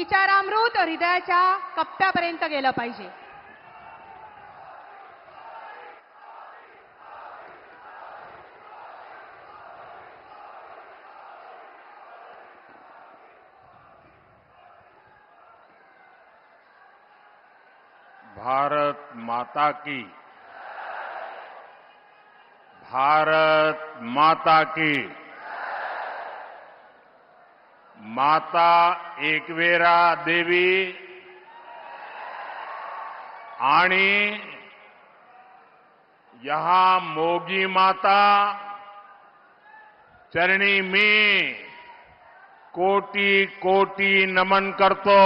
विचारामृत हृदयाच्या कप्प्यापर्यंत गेलं पाहिजे. भारत माता की, भारत माता की. माता एकवेरा देवी आणि यहां मोगी माता चरणी मी कोटी कोटी नमन करतो.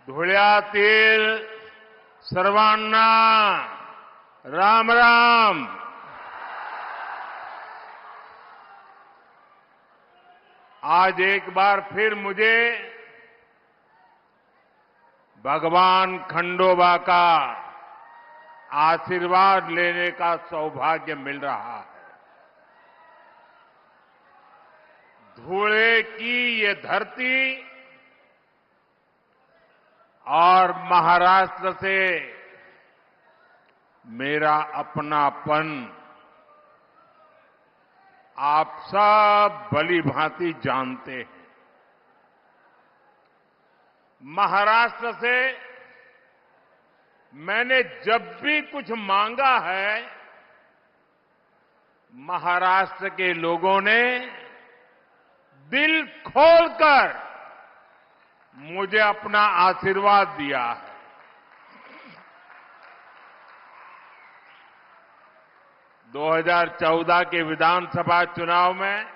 धुळ्यातील सर्वांना राम राम. आज एक बार फिर मुझे भगवान खंडोबा का आशीर्वाद लेने का सौभाग्य मिल रहा है. धुळे की ये धरती और महाराष्ट्र से मेरा अपनापन आप सब भली भांति जानते हैं. महाराष्ट्र से मैंने जब भी कुछ मांगा है, महाराष्ट्र के लोगों ने दिल खोलकर मुझे अपना आशीर्वाद दिया है. दो 2014 के विधानसभा चुनाव में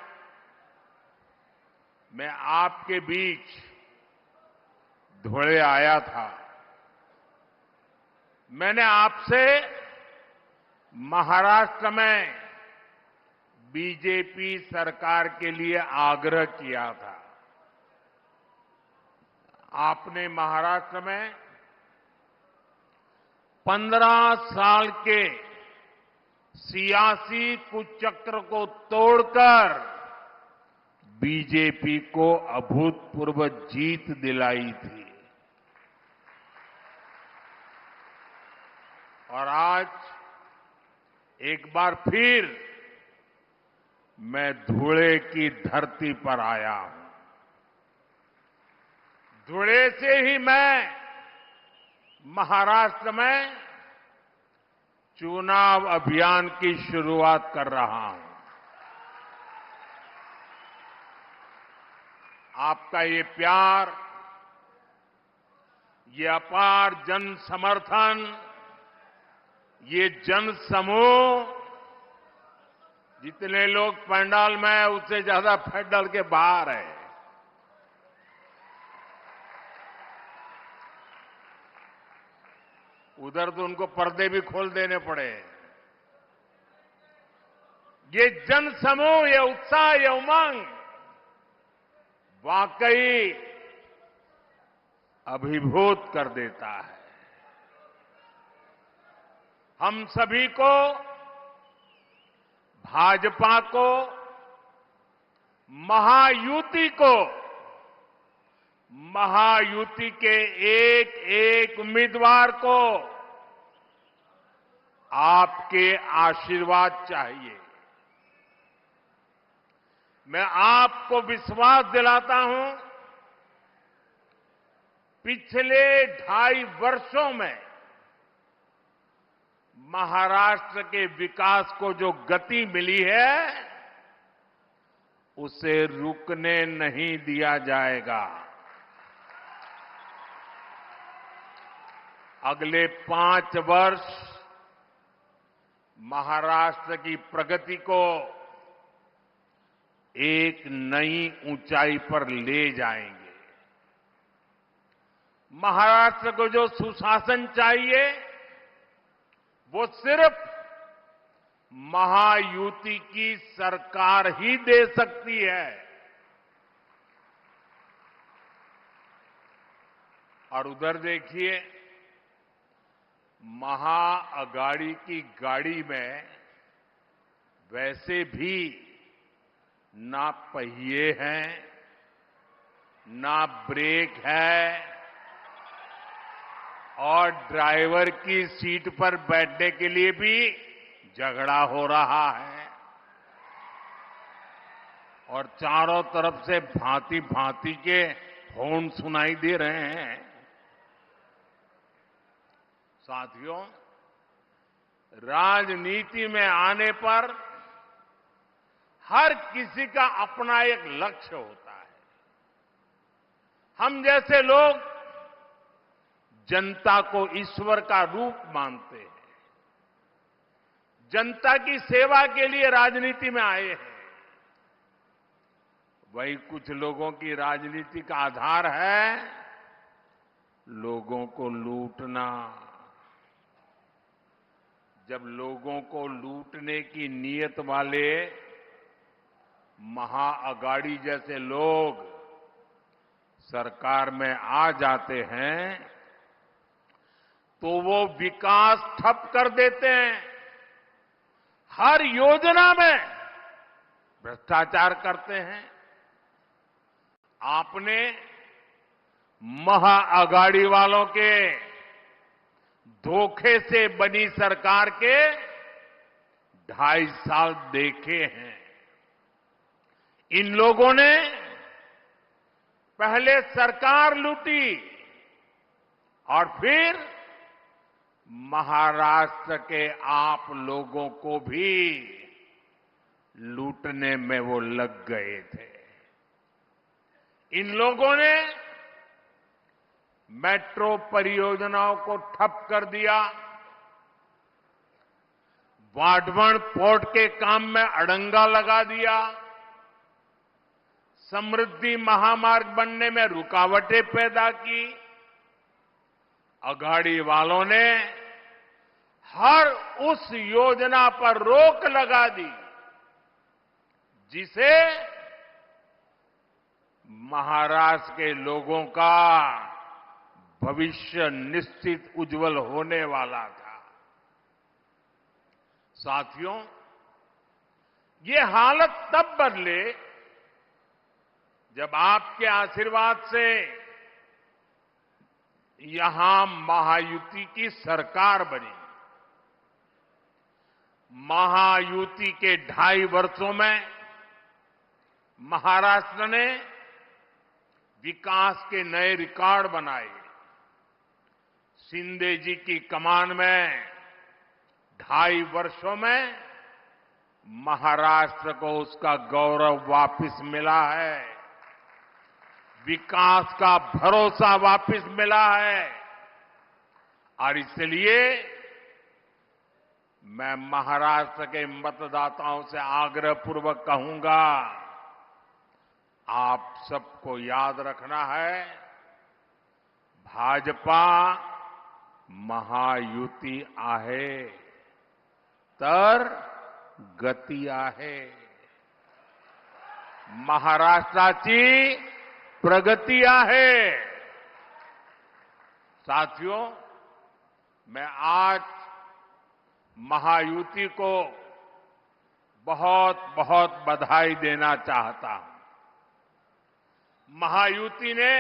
मैं आपके बीच धुळे आया था. मैंने आपसे महाराष्ट्र में बीजेपी सरकार के लिए आग्रह किया था. आपने महाराष्ट्र में 15 साल के सियासी कुचक्र को तोड़कर बीजेपी को अभूतपूर्व जीत दिलाई थी. और आज एक बार फिर मैं धुळे की धरती पर आया हूं. धुळे से ही मैं महाराष्ट्र में चुनाव अभियान की शुरुआत कर रहा हूं. आपका ये प्यार, ये अपार जन समर्थन, ये जन समूह, जितने लोग पंडाल में हैं उससे ज्यादा पंडाल के बाहर है. उधर तो उनको पर्दे भी खोल देने पड़े. ये जन समूह, ये उत्साह, ये उमंग वाकई अभिभूत कर देता है. हम सभी को, भाजपा को, महायुति को, महायुति के एक एक उम्मीदवार को आपके आशीर्वाद चाहिए. मैं आपको विश्वास दिलाता हूं, पिछले 2.5 वर्षों में महाराष्ट्र के विकास को जो गति मिली है, उसे रुकने नहीं दिया जाएगा. अगले 5 वर्ष महाराष्ट्र की प्रगति को एक नई ऊंचाई पर ले जाएंगे. महाराष्ट्र को जो सुशासन चाहिए, वो सिर्फ महायुति की सरकार ही दे सकती है. और उधर देखिए, महाअगाड़ी की गाड़ी में वैसे भी ना पहिए हैं, ना ब्रेक है और ड्राइवर की सीट पर बैठने के लिए भी झगड़ा हो रहा है और चारों तरफ से भांति भांति के हॉर्न सुनाई दे रहे हैं। साथियों, राजनीति में आने पर हर किसी का अपना एक लक्ष्य होता है। हम जैसे लोग जनता को ईश्वर का रूप मानते हैं, जनता की सेवा के लिए राजनीति में आए हैं। वही कुछ लोगों की राजनीति का आधार है लोगों को लूटना। जब लोगों को लूटने की नीयत वाले महाअगाड़ी जैसे लोग सरकार में आ जाते हैं तो वो विकास ठप कर देते हैं, हर योजना में भ्रष्टाचार करते हैं। आपने महाअगाड़ी वालों के धोखे से बनी सरकार के 2.5 साल देखे हैं। इन लोगों ने पहले सरकार लूटी और फिर महाराष्ट्र के आप लोगों को भी लूटने में वो लग गए थे। इन लोगों ने मेट्रो परियोजनाओं को ठप कर दिया, वाढवण पोर्ट के काम में अड़ंगा लगा दिया, समृद्धि महामार्ग बनने में रुकावटें पैदा की। अघाड़ी वालों ने हर उस योजना पर रोक लगा दी जिसे महाराष्ट्र के लोगों का भविष्य निश्चित उज्जवल होने वाला था। साथियों, ये हालत तब बदले जब आपके आशीर्वाद से यहां महायुति की सरकार बनी। महायुति के 2.5 वर्षों में महाराष्ट्र ने विकास के नए रिकॉर्ड बनाए। शिंदे जी की कमान में 2.5 वर्षों में महाराष्ट्र को उसका गौरव वापस मिला है, विकास का भरोसा वापस मिला है। और इसलिए मैं महाराष्ट्र के मतदाताओं से आग्रहपूर्वक कहूंगा, आप सबको याद रखना है, भाजपा महायुती आहे तर गती आहे। महाराष्ट्राची प्रगति आहे। साथियों, मैं आज महायुति को बहुत बहुत बधाई देना चाहता हूं। महायुति ने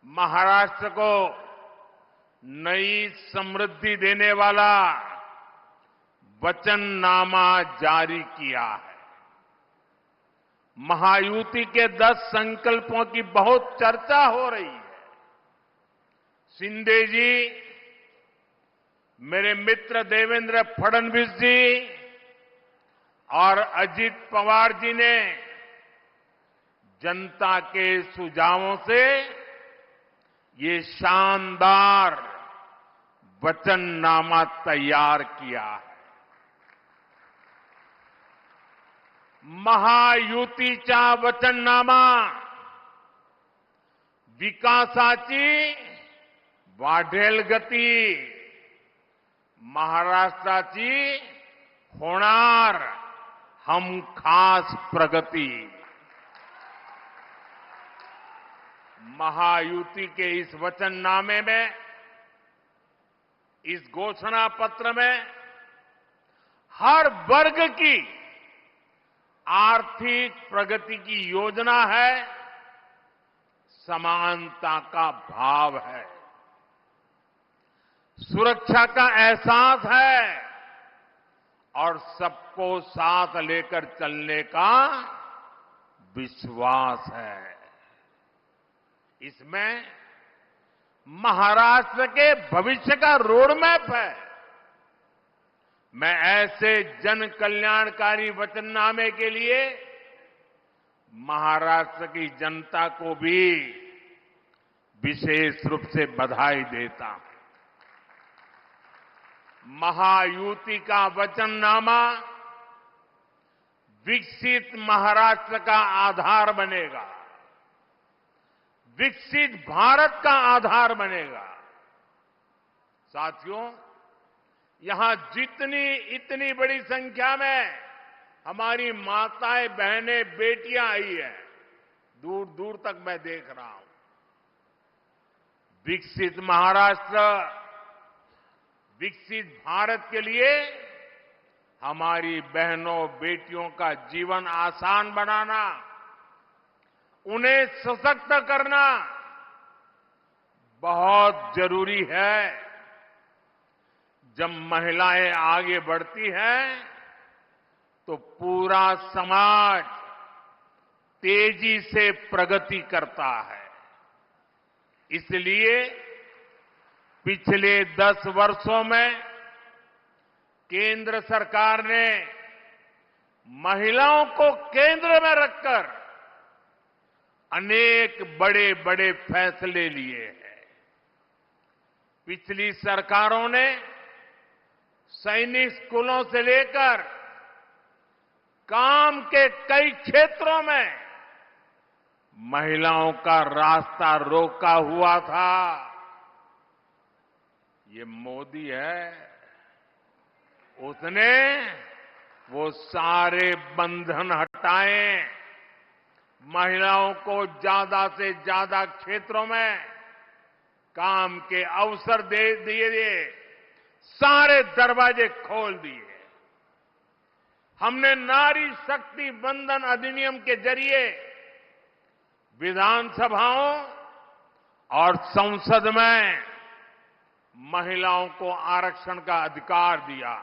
महाराष्ट्र को नई समृद्धि देने वाला वचननामा जारी किया है। महायुति के 10 संकल्पों की बहुत चर्चा हो रही है। शिंदे जी, मेरे मित्र देवेंद्र फडणवीस जी और अजित पवार जी ने जनता के सुझावों से ये शानदार वचननामा तैयार किया है। महायुतीचा वचननामा विकासाची वाढेल गती, महाराष्ट्राची होणार हमखास प्रगती। महायुति के इस वचननामे में, इस घोषणा पत्र में हर वर्ग की आर्थिक प्रगति की योजना है, समानता का भाव है, सुरक्षा का एहसास है और सबको साथ लेकर चलने का विश्वास है। इसमें महाराष्ट्र के भविष्य का रोडमैप है। मैं ऐसे जन कल्याणकारी वचननामे के लिए महाराष्ट्र की जनता को भी विशेष रूप से बधाई देता हूं। महायुति का वचननामा विकसित महाराष्ट्र का आधार बनेगा, विकसित भारत का आधार बनेगा। साथियों, यहां इतनी बड़ी संख्या में हमारी माताएं, बहनें, बेटियां आई हैं, दूर दूर तक मैं देख रहा हूं। विकसित महाराष्ट्र, विकसित भारत के लिए हमारी बहनों, बेटियों का जीवन आसान बनाना, उन्हें सशक्त करना बहुत जरूरी है। जब महिलाएं आगे बढ़ती हैं तो पूरा समाज तेजी से प्रगति करता है। इसलिए पिछले 10 वर्षों में केंद्र सरकार ने महिलाओं को केंद्र में रखकर अनेक बड़े बड़े फैसले लिए हैं। पिछली सरकारों ने सैनिक स्कूलों से लेकर काम के कई क्षेत्रों में महिलाओं का रास्ता रोका हुआ था। ये मोदी है, उसने वो सारे बंधन हटाए, महिलाओं को ज्यादा से ज्यादा क्षेत्रों में काम के अवसर दे दिए, सारे दरवाजे खोल दिए। हमने नारी शक्ति बंधन अधिनियम के जरिए विधानसभाओं और संसद में महिलाओं को आरक्षण का अधिकार दिया।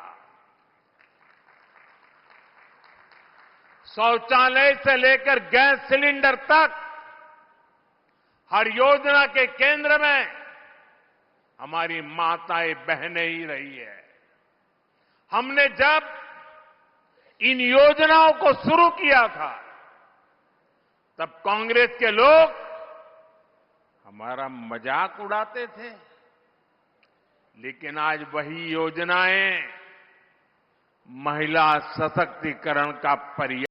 शौचालय से लेकर गैस सिलेंडर तक हर योजना के केंद्र में हमारी माताएं, बहनें ही रही है। हमने जब इन योजनाओं को शुरू किया था तब कांग्रेस के लोग हमारा मजाक उड़ाते थे, लेकिन आज वही योजनाएं महिला सशक्तिकरण का पर्याय